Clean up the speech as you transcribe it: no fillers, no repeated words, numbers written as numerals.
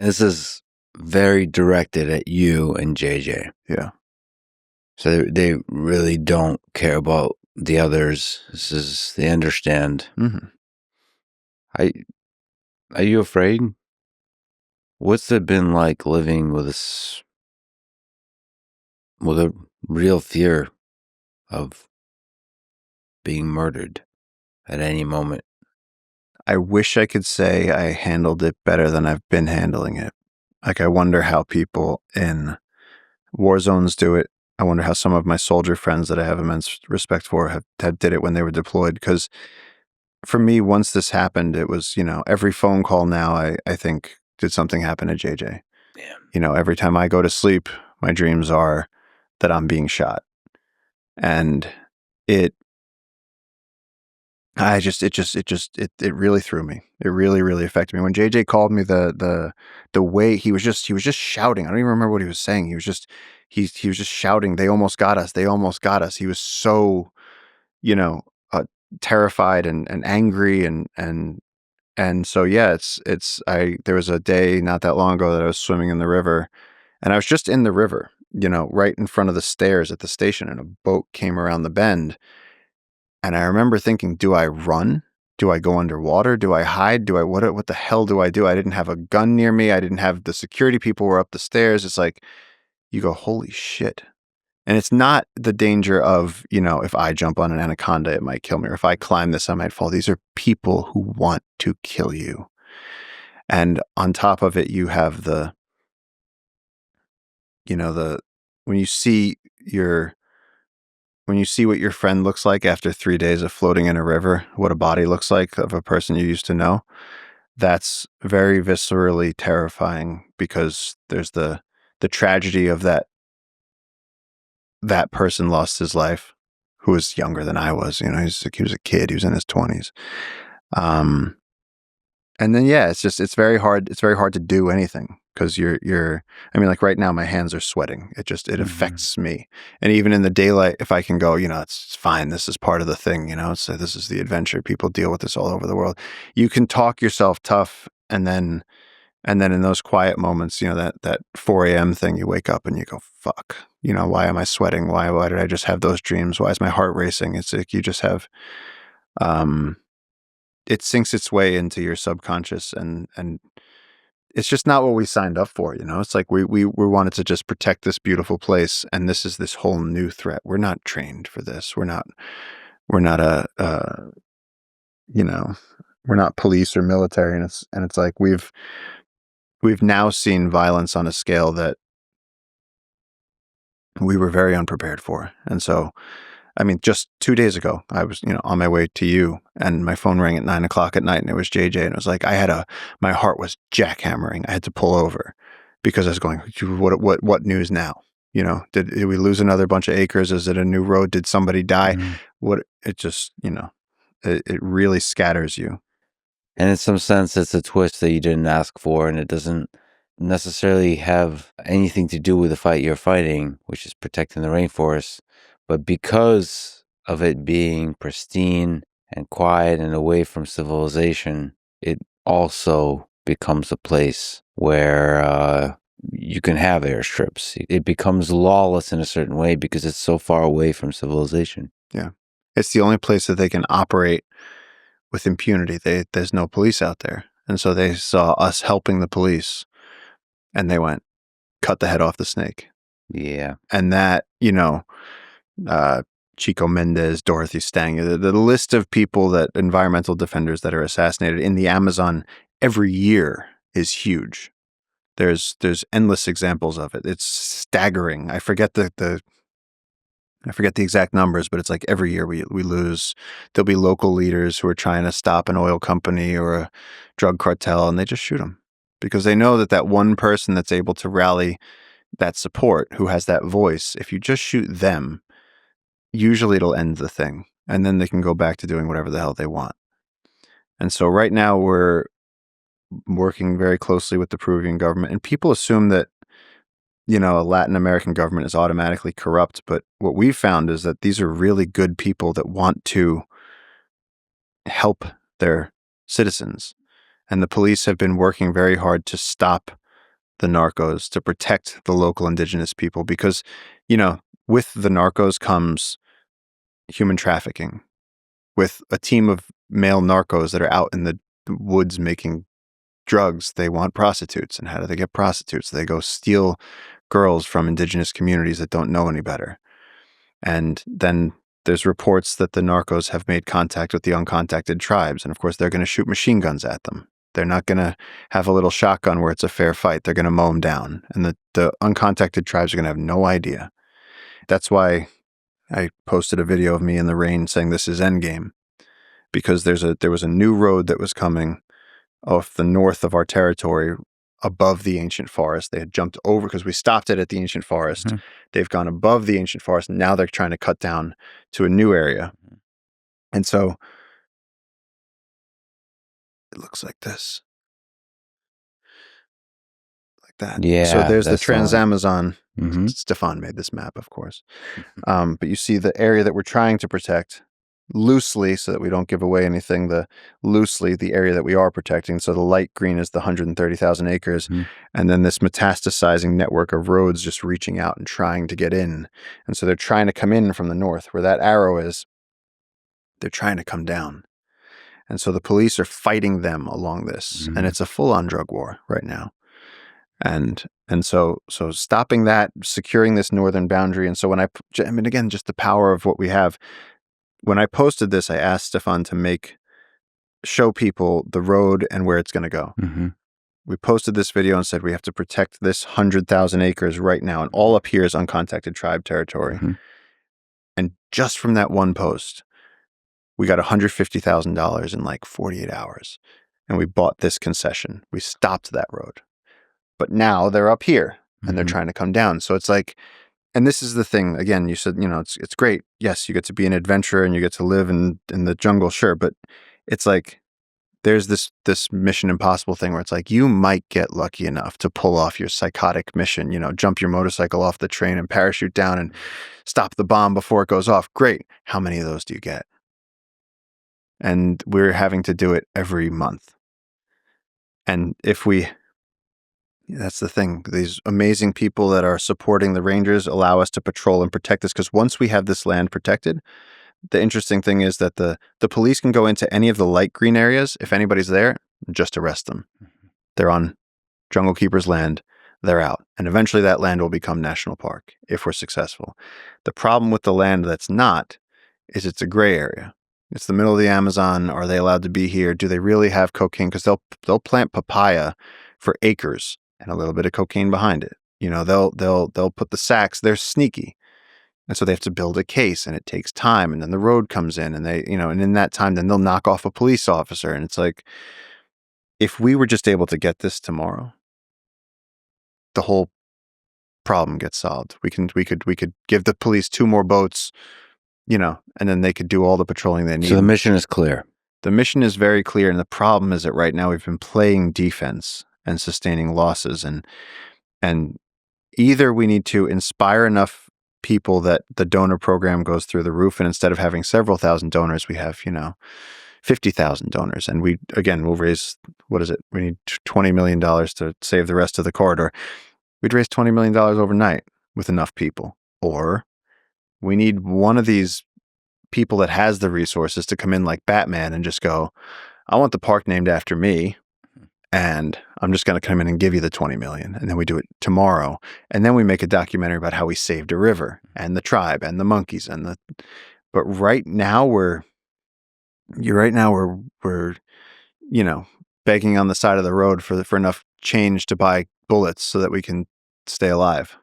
This is very directed at you and JJ. Yeah. So they really don't care about the others. They understand. Mm-hmm. Are you afraid? What's it been like living with a real fear of being murdered at any moment? I wish I could say I handled it better than I've been handling it. Like, I wonder how people in war zones do it. I wonder how some of my soldier friends that I have immense respect for have did it when they were deployed. Because for me, once this happened, it was, every phone call now, I think, did something happen to JJ? Yeah. Every time I go to sleep, my dreams are that I'm being shot. And it really threw me. It really, really affected me. When JJ called me, the way he was just shouting. I don't even remember what he was saying. He was just shouting, "They almost got us. They almost got us." He was so, you know, terrified and angry and so yeah, there was a day not that long ago that I was swimming in the river, and I was just in the river, right in front of the stairs at the station, and a boat came around the bend. And I remember thinking, do I run? Do I go underwater? Do I hide? What the hell do I do? I didn't have a gun near me. I didn't have the security people were up the stairs. It's like, you go, holy shit. And it's not the danger of, if I jump on an anaconda, it might kill me. Or if I climb this, I might fall. These are people who want to kill you. And on top of it, you have when you see what your friend looks like after 3 days of floating in a river, what a body looks like of a person you used to know, that's very viscerally terrifying because there's the tragedy of that person lost his life who was younger than I was. He was a kid. He was in his 20s. And then, yeah, it's very hard. It's very hard to do anything because like right now, my hands are sweating. It affects me. And even in the daylight, if I can go, it's fine. This is part of the thing, so this is the adventure. People deal with this all over the world. You can talk yourself tough. And then in those quiet moments, that 4 a.m. thing, you wake up and you go, fuck, why am I sweating? Why did I just have those dreams? Why is my heart racing? It's like you just have, it sinks its way into your subconscious and it's just not what we signed up for. It's like we wanted to just protect this beautiful place. And this is this whole new threat. We're not trained for this. We're not we're not police or military. And it's like we've now seen violence on a scale that we were very unprepared for. And so, just 2 days ago, I was, on my way to you and my phone rang at 9:00 at night and it was JJ. And it was like, my heart was jackhammering. I had to pull over because I was going, what news now? Did we lose another bunch of acres? Is it a new road? Did somebody die? It just, it really scatters you. And in some sense, it's a twist that you didn't ask for, and it doesn't necessarily have anything to do with the fight you're fighting, which is protecting the rainforest. But because of it being pristine and quiet and away from civilization, it also becomes a place where you can have airstrips. It becomes lawless in a certain way because it's so far away from civilization. Yeah. It's the only place that they can operate with impunity. There's no police out there. And so they saw us helping the police and they went, cut the head off the snake. Yeah. And that, Chico Mendes, Dorothy Stang, the list of people environmental defenders that are assassinated in the Amazon every year is huge. There's endless examples of it. It's staggering. I forget the exact numbers, but it's like every year we lose. There'll be local leaders who are trying to stop an oil company or a drug cartel, and they just shoot them because they know that one person that's able to rally that support, who has that voice, if you just shoot them, usually it'll end the thing, and then they can go back to doing whatever the hell they want. And so right now we're working very closely with the Peruvian government, and people assume that a Latin American government is automatically corrupt. But what we've found is that these are really good people that want to help their citizens. And the police have been working very hard to stop the narcos, to protect the local indigenous people, because, you know, with the narcos comes human trafficking. With a team of male narcos that are out in the woods making drugs, they want prostitutes. And how do they get prostitutes? They go steal girls from indigenous communities that don't know any better. And then there's reports that the narcos have made contact with the uncontacted tribes. And of course, they're going to shoot machine guns at them. They're not going to have a little shotgun where it's a fair fight. They're going to mow them down. And the uncontacted tribes are going to have no idea. That's why I posted a video of me in the rain saying this is endgame, because there was a new road that was coming off the north of our territory above the ancient forest. They had jumped over because we stopped it at the ancient forest. Mm-hmm. They've gone above the ancient forest. And now they're trying to cut down to a new area. And so it looks like this. Like that. Yeah. So there's the that's the one. Trans-Amazon. Mhm. Stefan made this map, of course. But you see the area that we're trying to protect loosely, so that we don't give away anything, the area that we are protecting. So the light green is the 130,000 acres. Mhm. And then this metastasizing network of roads just reaching out and trying to get in. And so they're trying to come in from the north. Where that arrow is, they're trying to come down. And so the police are fighting them along this. Mhm. And it's a full-on drug war right now. And so stopping that, securing this northern boundary. And so when I mean, again, just the power of what we have. When I posted this, I asked Stefan to show people the road and where it's going to go. Mm-hmm. We posted this video and said we have to protect this 100,000 acres right now. And all up here is uncontacted tribe territory. Mm-hmm. And just from that one post, we got $150,000 in like 48 hours. And we bought this concession. We stopped that road. But now they're up here and they're Mhm. trying to come down. So it's like, and this is the thing, again, you said, it's great. Yes, you get to be an adventurer and you get to live in the jungle, sure. But it's like, there's this Mission Impossible thing where it's like, you might get lucky enough to pull off your psychotic mission, jump your motorcycle off the train and parachute down and stop the bomb before it goes off. Great. How many of those do you get? And we're having to do it every month. And that's the thing. These amazing people that are supporting the Rangers allow us to patrol and protect this, because once we have this land protected, the interesting thing is that the police can go into any of the light green areas. If anybody's there, just arrest them. They're on Jungle Keeper's land. They're out. And eventually that land will become national park if we're successful. The problem with the land that's not is it's a gray area. It's the middle of the Amazon. Are they allowed to be here? Do they really have cocaine? Because they'll plant papaya for acres and a little bit of cocaine behind it. They'll put the sacks. They're sneaky. And so they have to build a case, and it takes time. And then the road comes in, and and in that time, then they'll knock off a police officer. And it's like, if we were just able to get this tomorrow, the whole problem gets solved. We could give the police 2 more boats, and then they could do all the patrolling they need. So the mission is clear. The mission is very clear. And the problem is that right now we've been playing defense and sustaining losses. And either we need to inspire enough people that the donor program goes through the roof, and instead of having several thousand donors, we have 50,000 donors, and we'll raise, what is it, we need $20 million to save the rest of the corridor. We'd raise $20 million overnight with enough people. Or we need one of these people that has the resources to come in like Batman and just go, I want the park named after me, and I'm just going to come in and give you the 20 million. And then we do it tomorrow. And then we make a documentary about how we saved a river and the tribe and the monkeys but right now we're begging on the side of the road for enough change to buy bullets so that we can stay alive.